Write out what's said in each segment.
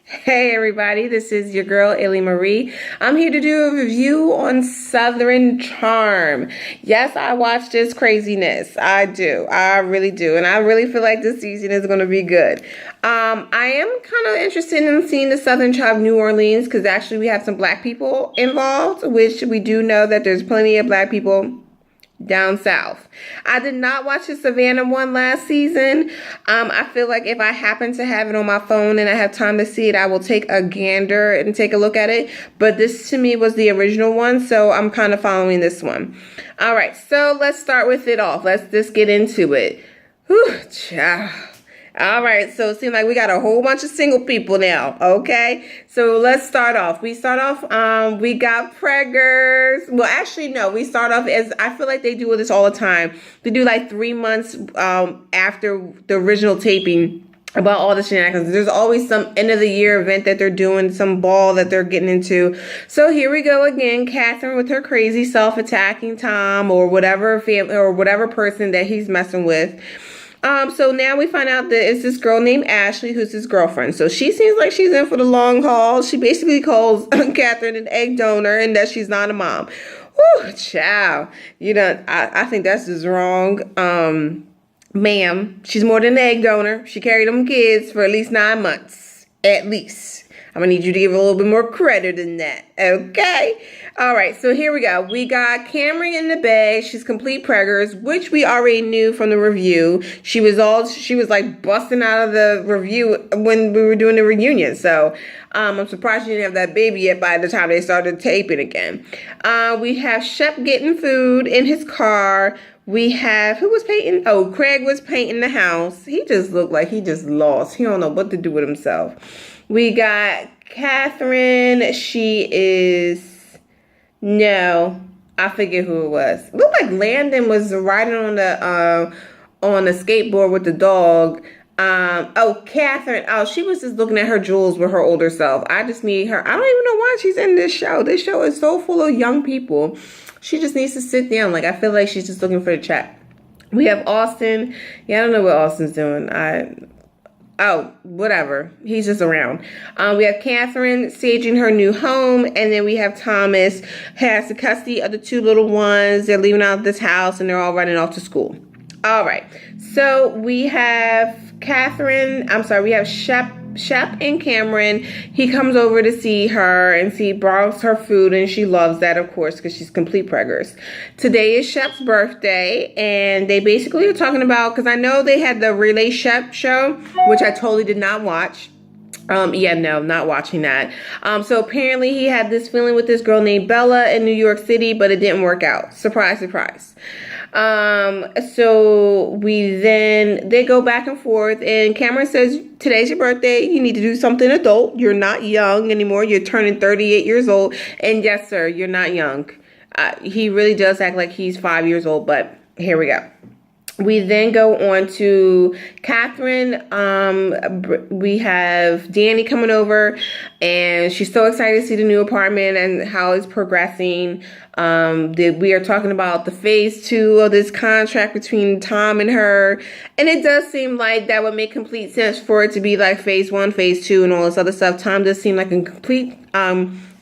Hey everybody, this is your girl Illy Marie. I'm here to do a review on Southern Charm. Yes, I watch this craziness. I do. I really do. And I really feel like this season is going to be good. I am kind of interested in seeing the Southern Charm of New Orleans because actually we have some black people involved, which we do know that there's plenty of black people down south. I did not watch the Savannah one last season. I feel like if I happen to have it on my phone and I have time to see it, I will take a gander and take a look at it. But this to me was the original one, so I'm kind of following this one. All right, so let's start with it off. Let's just get into it. Whew, child. All right, so it seems like we got a whole bunch of single people now, okay? So let's start off. We got preggers. Well, actually, no, we start off as, I feel like they do this all the time. They do like 3 months after the original taping about all the shenanigans. There's always some end of the year event that they're doing, some ball that they're getting into. So here we go again, Kathryn with her crazy self-attacking Tom or whatever family or whatever person that he's messing with. So now we find out that it's this girl named Ashley who's his girlfriend. So she seems like she's in for the long haul. She basically calls Kathryn an egg donor and that she's not a mom. Whew, child. You know, I think that's just wrong. Ma'am, she's more than an egg donor. She carried them kids for at least 9 months. At least. I'm going to need you to give her a little bit more credit than that. Okay? All right, so here we go. We got Cameron in the bag. She's complete preggers, which we already knew from the review. She was like busting out of the review when we were doing the reunion. So I'm surprised she didn't have that baby yet by the time they started taping again. We have Shep getting food in his car. We have, who was painting? Oh, Craig was painting the house. He just looked like he just lost. He don't know what to do with himself. We got Kathryn. She is, no, I forget who it was. It looked like Landon was riding on the skateboard with the dog. Oh, Kathryn. Oh, she was just looking at her jewels with her older self. I just need her. I don't even know why she's in this show. This show is so full of young people. She just needs to sit down. Like, I feel like she's just looking for the chat. We have Austin. Yeah, I don't know what Austin's doing. Oh, whatever. He's just around. We have Kathryn staging her new home. And then we have Thomas has the custody of the 2 little ones. They're leaving out of this house and they're all running off to school. All right. So we have we have Shep and Cameron. He comes over to see her and borrows her food, and she loves that, of course, because she's complete preggers. Today is Shep's birthday, and they basically are talking about, because I know they had the Relay Shep show, which I totally did not watch. Yeah, no, not watching that. So apparently he had this feeling with this girl named Bella in New York City, but it didn't work out. Surprise, surprise. So they go back and forth, and Cameron says, today's your birthday. You need to do something adult. You're not young anymore. You're turning 38 years old. And yes, sir, you're not young. He really does act like he's 5 years old, but here we go. We then go on to Kathryn. We have Danny coming over, and she's so excited to see the new apartment and how it's progressing. We are talking about the phase 2 of this contract between Tom and her, and it does seem like that would make complete sense for it to be like phase 1, phase 2, and all this other stuff. Tom does seem like a complete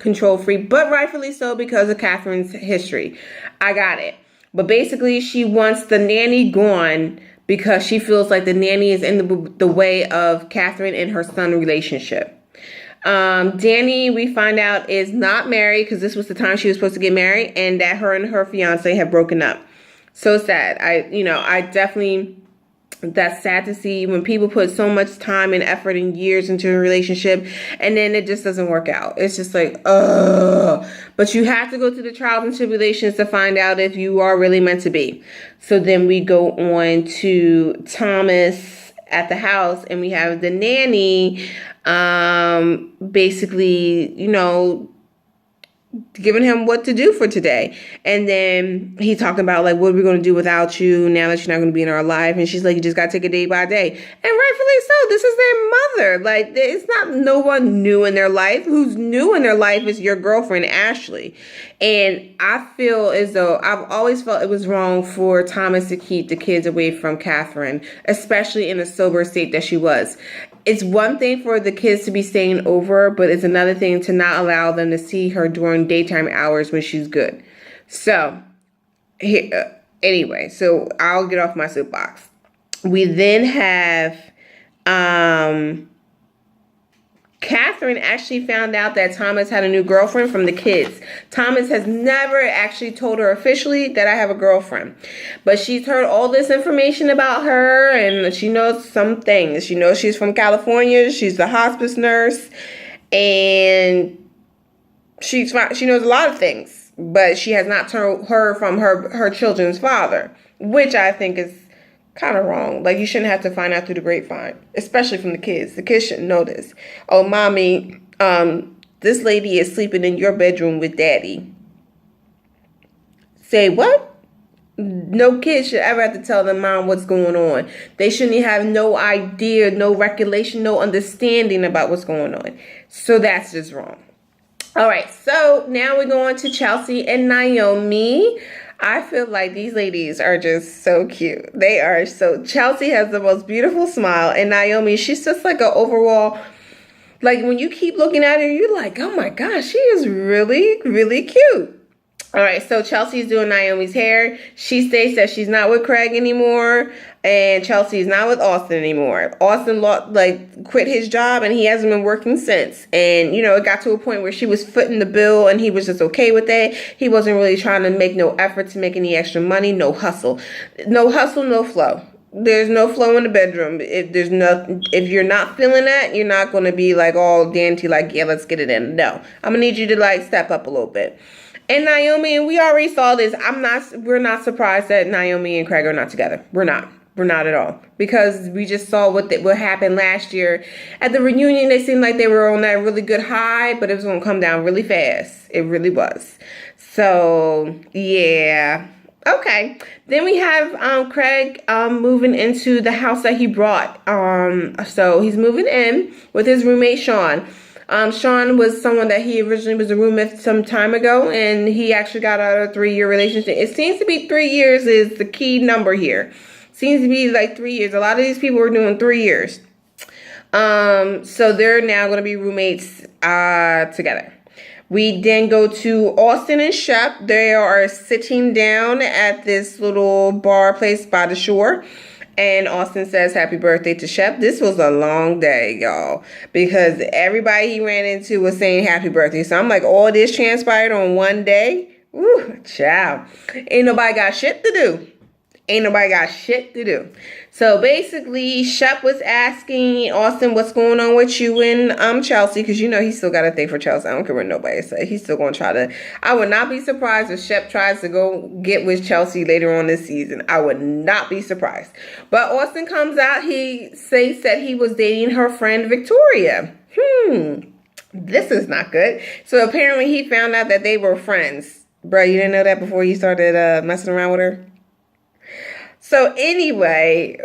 control freak, but rightfully so because of Kathryn's history. I got it. But basically, she wants the nanny gone because she feels like the nanny is in the way of Kathryn and her son relationship. Danny, we find out, is not married because this was the time she was supposed to get married, and that her and her fiance have broken up. So sad. That's sad to see when people put so much time and effort and years into a relationship and then it just doesn't work out. It's just like, ugh. But you have to go through the trials and tribulations to find out if you are really meant to be. So then we go on to Thomas at the house, and we have the nanny basically, giving him what to do for today. And then he talked about, like, what are we going to do without you now that you're not going to be in our life? And she's like, you just got to take it day by day. And rightfully so. This is their mother. Like, it's not no one new in their life. Who's new in their life is your girlfriend, Ashley. And I feel as though I've always felt it was wrong for Thomas to keep the kids away from Kathryn, especially in the sober state that she was. it's one thing for the kids to be staying over, but it's another thing to not allow them to see her during daytime hours when she's good. So, anyway, so I'll get off my soapbox. We then have Kathryn actually found out that Thomas had a new girlfriend from the kids. Thomas has never actually told her officially that I have a girlfriend. But she's heard all this information about her, and she knows some things. She knows she's from California. She's the hospice nurse. And she knows a lot of things. But she has not heard from her children's father, which I think is kind of wrong. Like, you shouldn't have to find out through the grapevine, especially from the kids. The kids shouldn't know this. Oh, mommy, this lady is sleeping in your bedroom with daddy. Say what? No kid should ever have to tell their mom what's going on. They shouldn't have no idea, no recollection, no understanding about what's going on. So that's just wrong. All right, so now we're going to Chelsea and Naomi. I feel like these ladies are just so cute. They are so... Chelsea has the most beautiful smile. And Naomi, she's just like an overall... Like, when you keep looking at her, you're like, oh my gosh, she is really, really cute. All right, so Chelsea's doing Naomi's hair. She states that she's not with Craig anymore. And Chelsea's not with Austin anymore. Austin quit his job, and he hasn't been working since. And, it got to a point where she was footing the bill, and he was just okay with that. He wasn't really trying to make no effort to make any extra money. No hustle. No hustle, no flow. There's no flow in the bedroom. If you're not feeling that, you're not going to be like all dainty, like, yeah, let's get it in. No. I'm going to need you to step up a little bit. And Naomi, and we already saw this. We're not surprised that Naomi and Craig are not together. We're not at all. Because we just saw what happened last year. At the reunion, they seemed like they were on that really good high, but it was going to come down really fast. It really was. So, yeah. Okay. Then we have Craig moving into the house that he brought. So he's moving in with his roommate, Sean. Sean was someone that he originally was a roommate some time ago, and he actually got out of a 3-year relationship. It seems to be 3 years is the key number here. Seems to be like 3 years. A lot of these people are doing 3 years. So they're now going to be roommates together. We then go to Austin and Shep. They are sitting down at this little bar place by the shore. And Austin says happy birthday to Shep. This was a long day, y'all, because everybody he ran into was saying happy birthday. So I'm like, all this transpired on one day? Ooh, child. Ain't nobody got shit to do. So basically, Shep was asking Austin what's going on with you and Chelsea, because he still got a thing for Chelsea. I don't care what nobody says. He's still going to try to... I would not be surprised if Shep tries to go get with Chelsea later on this season. I would not be surprised. But Austin comes out. He says that he was dating her friend Victoria. This is not good. So apparently he found out that they were friends. Bro, you didn't know that before you started messing around with her? So anyway,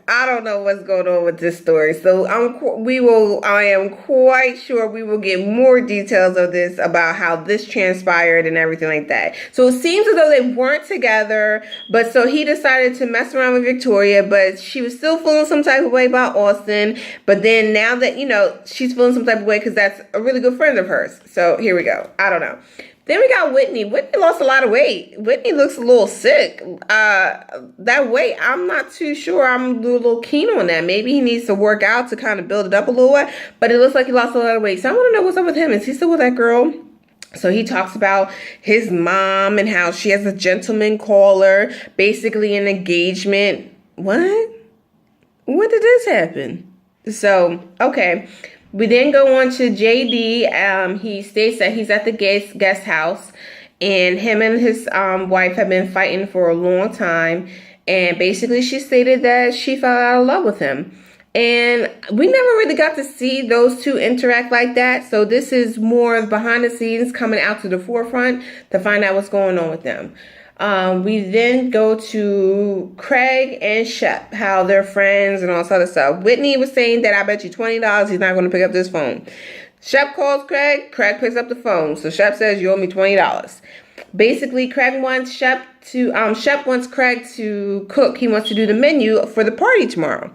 I don't know what's going on with this story. So I am quite sure we will get more details of this, about how this transpired and everything like that. So it seems as though they weren't together, but so he decided to mess around with Victoria, but she was still feeling some type of way about Austin. But then now that, she's feeling some type of way because that's a really good friend of hers. So here we go. I don't know. Then we got Whitney. Whitney lost a lot of weight. Whitney looks a little sick. That weight, I'm not too sure. I'm a little keen on that. Maybe he needs to work out to kind of build it up a little bit. But it looks like he lost a lot of weight. So I want to know what's up with him. Is he still with that girl? So he talks about his mom and how she has a gentleman caller, basically an engagement. What? When did this happen? So, okay. We then go on to JD. He states that he's at the guest house, and him and his wife have been fighting for a long time. And basically, she stated that she fell out of love with him. And we never really got to see those two interact like that. So this is more behind the scenes coming out to the forefront to find out what's going on with them. We then go to Craig and Shep, how they're friends and all this other stuff. Whitney was saying that I bet you $20 he's not going to pick up this phone. Shep calls Craig. Craig picks up the phone. So Shep says, you owe me $20. Basically, Craig wants Shep wants Craig to cook. He wants to do the menu for the party tomorrow.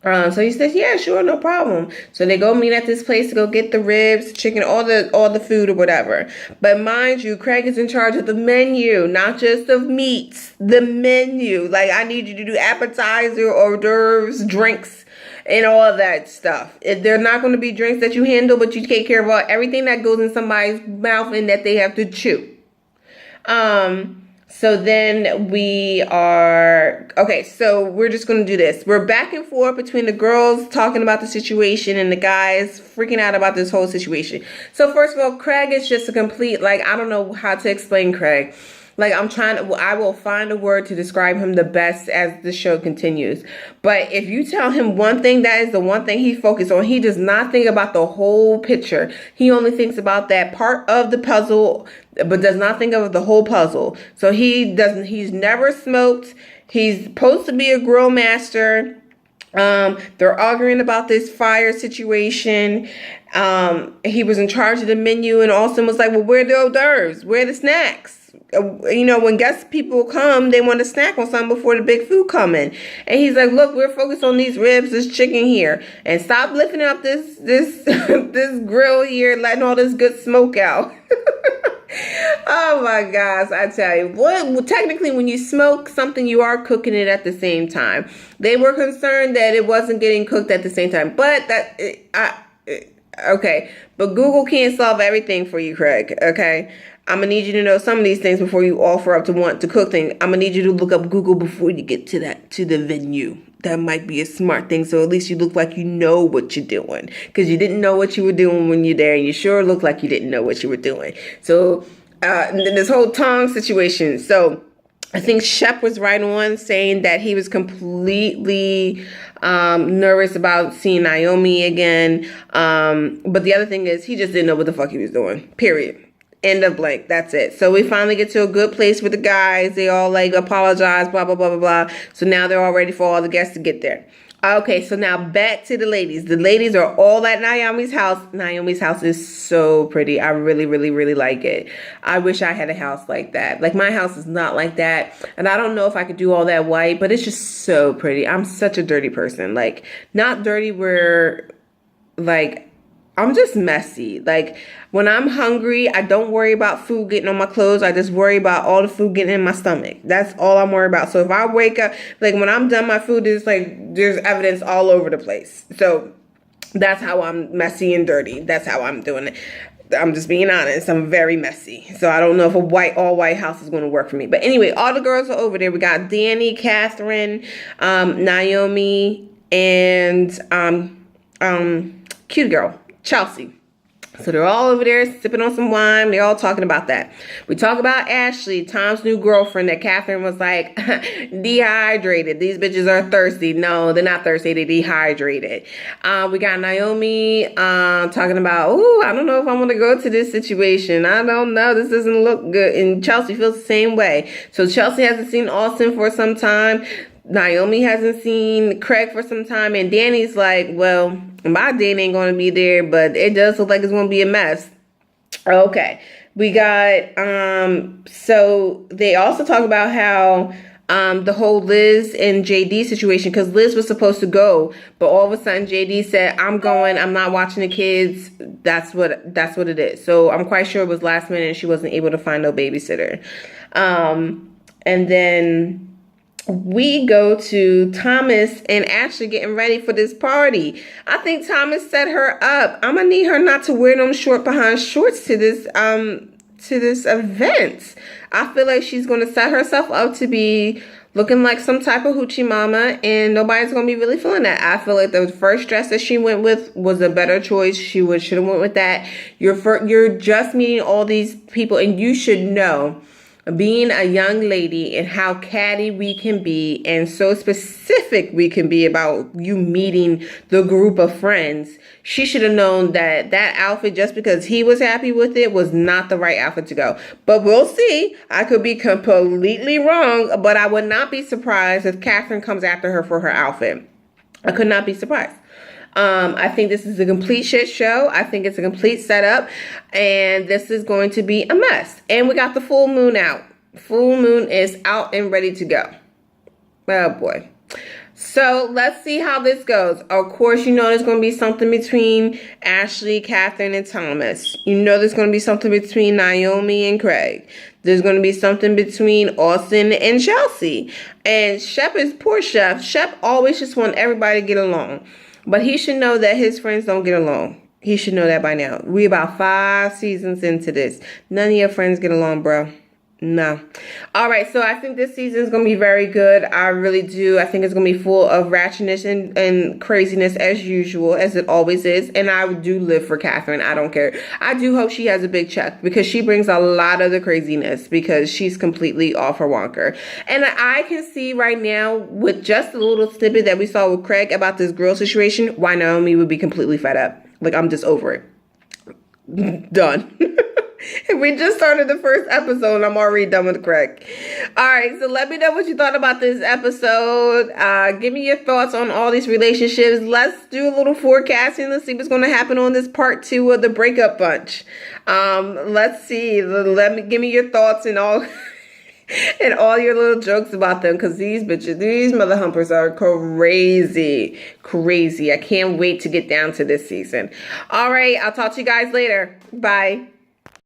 So he says, yeah, sure, no problem. So they go meet at this place to go get the ribs, chicken, all the food or whatever. But mind you, Craig is in charge of the menu, not just of meats, the menu. Like, I need you to do appetizer, hors d'oeuvres, drinks, and all of that stuff. They're not going to be drinks that you handle, but you take care of everything that goes in somebody's mouth and that they have to chew. So then so we're just going to do this. We're back and forth between the girls talking about the situation and the guys freaking out about this whole situation. So first of all, Craig is just a complete, like, I don't know how to explain Craig. Like, I will find a word to describe him the best as the show continues. But if you tell him one thing, that is the one thing he focuses on. He does not think about the whole picture. He only thinks about that part of the puzzle, but does not think of the whole puzzle. So he's never smoked. He's supposed to be a grill master. They're arguing about this fire situation. He was in charge of the menu, and Austin was like, well, where are the hors d'oeuvres? Where are the snacks? When guest people come, they want to snack on something before the big food coming. And he's like, look, we're focused on these ribs, this chicken here, and stop lifting up this this grill here, letting all this good smoke out. Oh my gosh, I tell you. Well, technically, when you smoke something, you are cooking it at the same time. They were concerned that it wasn't getting cooked at the same time, but okay. But Google can't solve everything for you, Craig. Okay. I'm going to need you to know some of these things before you offer up to want to cook things. I'm going to need you to look up Google before you get to the venue. That might be a smart thing. So at least you look like you know what you're doing. Because you didn't know what you were doing when you're there. And you sure look like you didn't know what you were doing. So this whole tongue situation. So I think Shep was right on saying that he was completely nervous about seeing Naomi again. But the other thing is he just didn't know what the fuck he was doing. Period. End of blank. That's it. So we finally get to a good place with the guys. They all like apologize, blah, blah, blah, blah, blah. So now they're all ready for all the guests to get there. Okay, so now back to the ladies. The ladies are all at Naomi's house. Naomi's house is so pretty. I really, really, really like it. I wish I had a house like that. Like, my house is not like that. And I don't know if I could do all that white, but it's just so pretty. I'm such a dirty person. Like, not dirty where, like, I'm just messy. Like, when I'm hungry, I don't worry about food getting on my clothes. I just worry about all the food getting in my stomach. That's all I'm worried about. So if I wake up, like, when I'm done my food, there's evidence all over the place. So that's how I'm messy and dirty. That's how I'm doing it. I'm just being honest. I'm very messy. So I don't know if all white house is going to work for me. But anyway, all the girls are over there. We got Danny, Kathryn, Naomi, and cute girl, Chelsea. So they're all over there sipping on some wine. They're all talking about that. We talk about Ashley, Tom's new girlfriend, that Kathryn was like, dehydrated. These bitches are thirsty. No, they're not thirsty. They're dehydrated. We got Naomi talking about, I don't know if I want to go to this situation. I don't know. This doesn't look good. And Chelsea feels the same way. So Chelsea hasn't seen Austin for some time. Naomi hasn't seen Craig for some time, and Danny's like, well, my date ain't going to be there, but it does look like it's going to be a mess. Okay. We got, so they also talk about how, the whole Liz and JD situation, because Liz was supposed to go, but all of a sudden JD said, I'm going, I'm not watching the kids. That's what it is. So I'm quite sure it was last minute and she wasn't able to find no babysitter. And then we go to Thomas and Ashley getting ready for this party. I think Thomas set her up. I'm gonna need her not to wear them short behind shorts to this event. I feel like she's gonna set herself up to be looking like some type of hoochie mama, and nobody's gonna be really feeling that. I feel like the first dress that she went with was a better choice. She should have went with that. You're just meeting all these people, and you should know, being a young lady and how catty we can be and so specific we can be about you meeting the group of friends, she should have known that outfit, just because he was happy with it, was not the right outfit to go. But we'll see. I could be completely wrong, but I would not be surprised if Kathryn comes after her for her outfit. I could not be surprised. I think this is a complete shit show. I think it's a complete setup, and this is going to be a mess. And we got the full moon out. Full moon is out and ready to go. Oh boy. So let's see how this goes. Of course, you know there's going to be something between Ashley, Kathryn, and Thomas. You know there's going to be something between Naomi and Craig. There's going to be something between Austin and Chelsea. And Shep is poor Shep. Shep always just want everybody to get along. But he should know that his friends don't get along. He should know that by now. We about 5 seasons into this. None of your friends get along, bro. No. All right, so I think this season is going to be very good. I really do. I think it's going to be full of ratchetness and craziness as usual, as it always is. And I do live for Kathryn. I don't care. I do hope she has a big check because she brings a lot of the craziness because she's completely off her wonker. And I can see right now with just a little snippet that we saw with Craig about this girl situation, why Naomi would be completely fed up. Like, I'm just over it. Done. We just started the first episode and I'm already done with Craig. All right, so let me know what you thought about this episode. Give me your thoughts on all these relationships. Let's do a little forecasting. Let's see what's going to happen on this part 2 of the breakup bunch. Let's see. Give me your thoughts and all and all your little jokes about them, because these bitches, these mother humpers are crazy. I can't wait to get down to this season. All right, I'll talk to you guys later. Bye.